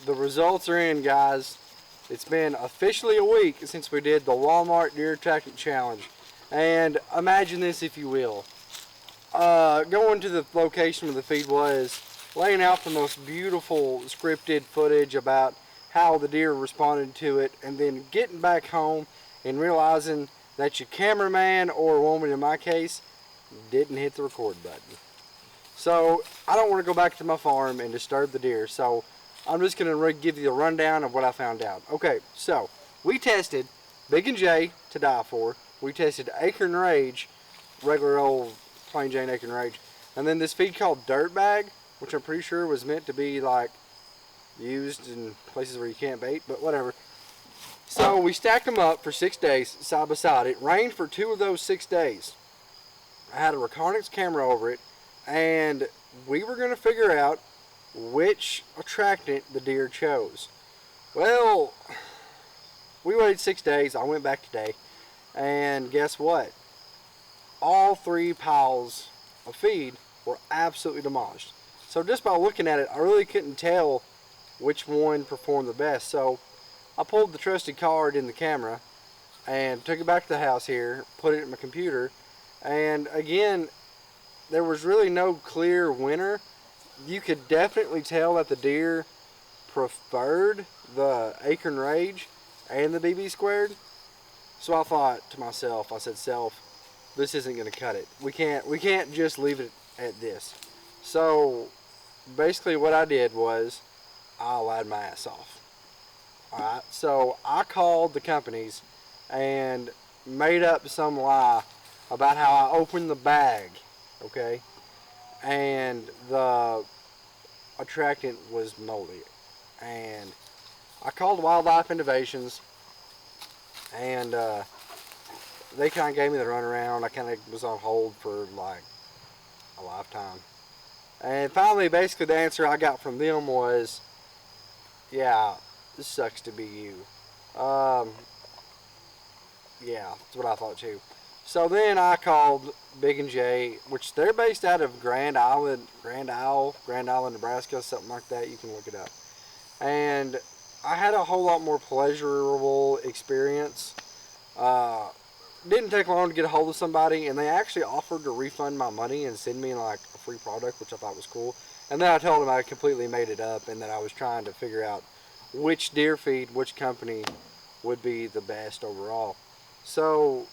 the results are in, guys. It's been officially a week since we did the Walmart Deer Attractant Challenge. And imagine this, if you will. Going to the location where the feed was, laying out the most beautiful scripted footage about how the deer responded to it, and then getting back home and realizing that your cameraman, or woman in my case, didn't hit the record button. So I don't want to go back to my farm and disturb the deer, so I'm just going to give you the rundown of what I found out. Okay, so we tested Big and J to die for. We tested Acorn Rage, regular old plain Jane Acorn Rage, and then this feed called Dirtbag, which I'm pretty sure was meant to be like used in places where you can't bait, but whatever. So we stacked them up for 6 days side by side. It rained for 2 of those 6 days. I had a reconyx camera over it, and we were going to figure out which attractant the deer chose. Well, we waited 6 days. I went back today, and guess what? All 3 piles of feed were absolutely demolished. So just by looking at it, I really couldn't tell which one performed the best. So I pulled the trusted card in the camera and took it back to the house here, put it in my computer, and again, there was really no clear winner. You could definitely tell that the deer preferred the Acorn Rage and the BB squared. So I thought to myself, I said, self, this isn't going to cut it. We can't just leave it at this. So basically what I did was I lied my ass off. Alright, so I called the companies and made up some lie about how I opened the bag, okay, and the attractant was moldy. And I called Wildlife Innovations, and they kind of gave me the runaround. I kind of was on hold for like a lifetime. And finally, basically the answer I got from them was, yeah, this sucks to be you. Yeah, that's what I thought too. So then I called Big and J, which they're based out of Grand Island, Nebraska, something like that. You can look it up. And I had a whole lot more pleasurable experience. Didn't take long to get a hold of somebody, and they actually offered to refund my money and send me like a free product, which I thought was cool. And then I told them I completely made it up and that I was trying to figure out which deer feed, which company would be the best overall. So,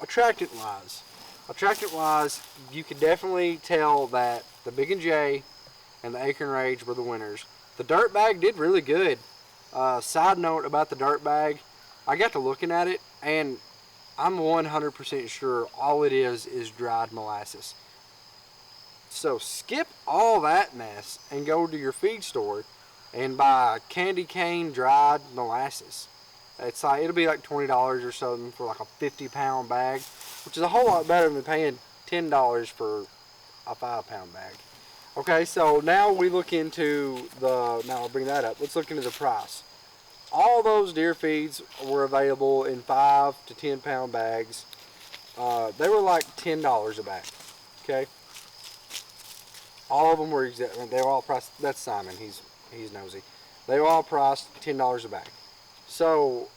attractant-wise, you could definitely tell that the Big and J and the Acorn Rage were the winners. The Dirtbag did really good. Side note about the Dirtbag, I got to looking at it, and I'm 100% sure all it is dried molasses. So skip all that mess and go to your feed store and buy candy cane dried molasses. It's like, it'll be like $20 or something for like a 50-pound bag, which is a whole lot better than paying $10 for a 5-pound bag. Okay, so now we look into now I'll bring that up. Let's look into the price. All those deer feeds were available in 5 to 10-pound bags. They were like $10 a bag. Okay, all of them were they were all priced. That's Simon. He's nosy. They were all priced $10 a bag. So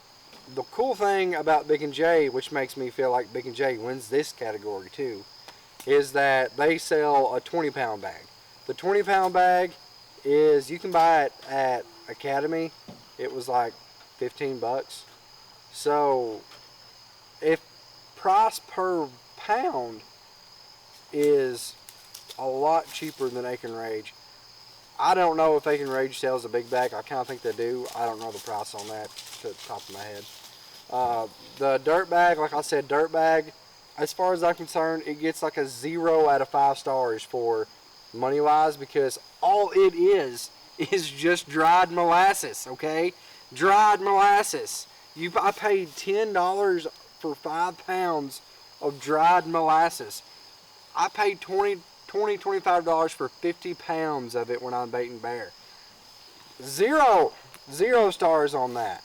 the cool thing about Big and J, which makes me feel like Big and J wins this category too, is that they sell a 20-pound bag. The 20-pound bag is, you can buy it at Academy. It was like 15 bucks. So if price per pound is a lot cheaper than Acorn Rage, I don't know if Acorn Rage sells a big bag. I kind of think they do. I don't know the price on that to the top of my head. The Dirtbag, like I said, Dirtbag, as far as I'm concerned, it gets like a 0 out of 5 stars for money-wise, because all it is just dried molasses, okay? Dried molasses. I paid $10 for 5 pounds of dried molasses. I paid $25 for 50 pounds of it when I'm baiting bear. Zero stars on that.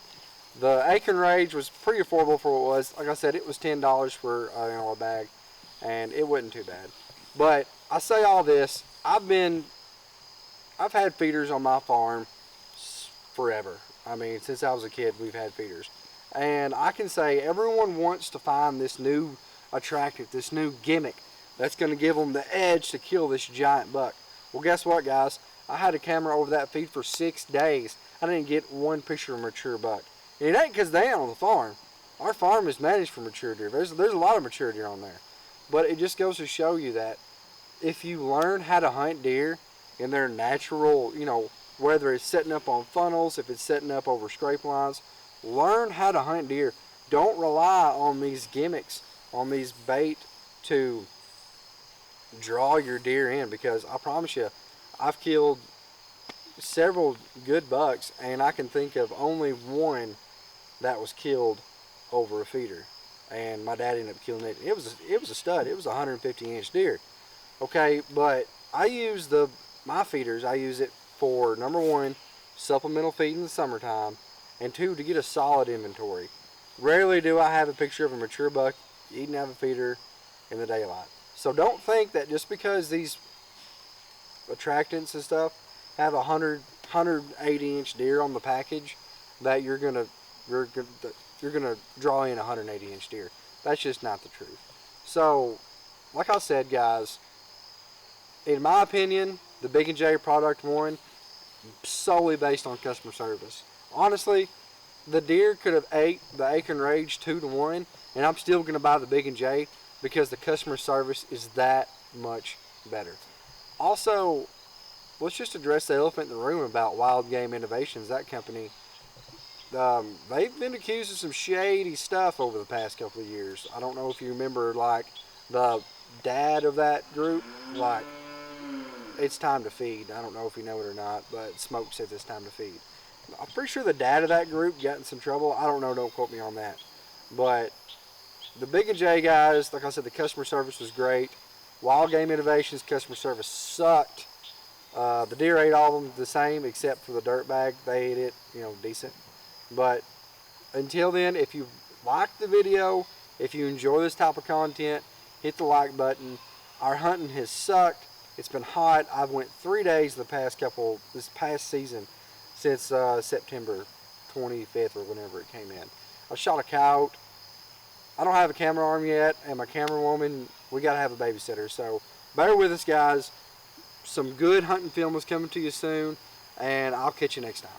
The Acorn Rage was pretty affordable for what it was. Like I said, it was $10 for a bag, and it wasn't too bad. But I say all this, I've been I've had feeders on my farm forever. I mean, since I was a kid, we've had feeders. And I can say everyone wants to find this new attractant, this new gimmick that's going to give them the edge to kill this giant buck. Well, guess what, guys? I had a camera over that feed for 6 days. I didn't get one picture of a mature buck. And it ain't because they ain't on the farm. Our farm is managed for mature deer. There's a lot of mature deer on there. But it just goes to show you that if you learn how to hunt deer in their natural, whether it's setting up on funnels, if it's setting up over scrape lines, learn how to hunt deer. Don't rely on these gimmicks, on these bait to draw your deer in, because I promise you, I've killed several good bucks and I can think of only one that was killed over a feeder, and my dad ended up killing it. It was a stud. It was a 150-inch deer. Okay, but I use my feeders. I use it for, number one, supplemental feed in the summertime, and two, to get a solid inventory. Rarely do I have a picture of a mature buck eating out of a feeder in the daylight. So don't think that just because these attractants and stuff have a 180-inch deer on the package that you're gonna draw in a 180-inch deer. That's just not the truth. So, like I said, guys, in my opinion, the Big & J product won solely based on customer service. Honestly, the deer could have ate the Aiken Rage 2-to-1, and I'm still going to buy the Big & J because the customer service is that much better. Also, let's just address the elephant in the room about Wild Game Innovations. That company, they've been accused of some shady stuff over the past couple of years. I don't know if you remember, like, the dad of that group, like, it's time to feed. I don't know if you know it or not, but Smoke says it's time to feed. I'm pretty sure the dad of that group got in some trouble. I don't know, don't quote me on that. But the Big & J guys, like I said, the customer service was great. Wild Game Innovations customer service sucked. The deer ate all of them the same except for the dirt bag. They ate it, decent. But until then, if you like the video, if you enjoy this type of content, hit the like button. Our hunting has sucked. It's been hot. I've went 3 days this past season since September 25th or whenever it came in. I shot a coyote. I don't have a camera arm yet, and my camera woman, we got to have a babysitter. So bear with us, guys. Some good hunting film is coming to you soon, and I'll catch you next time.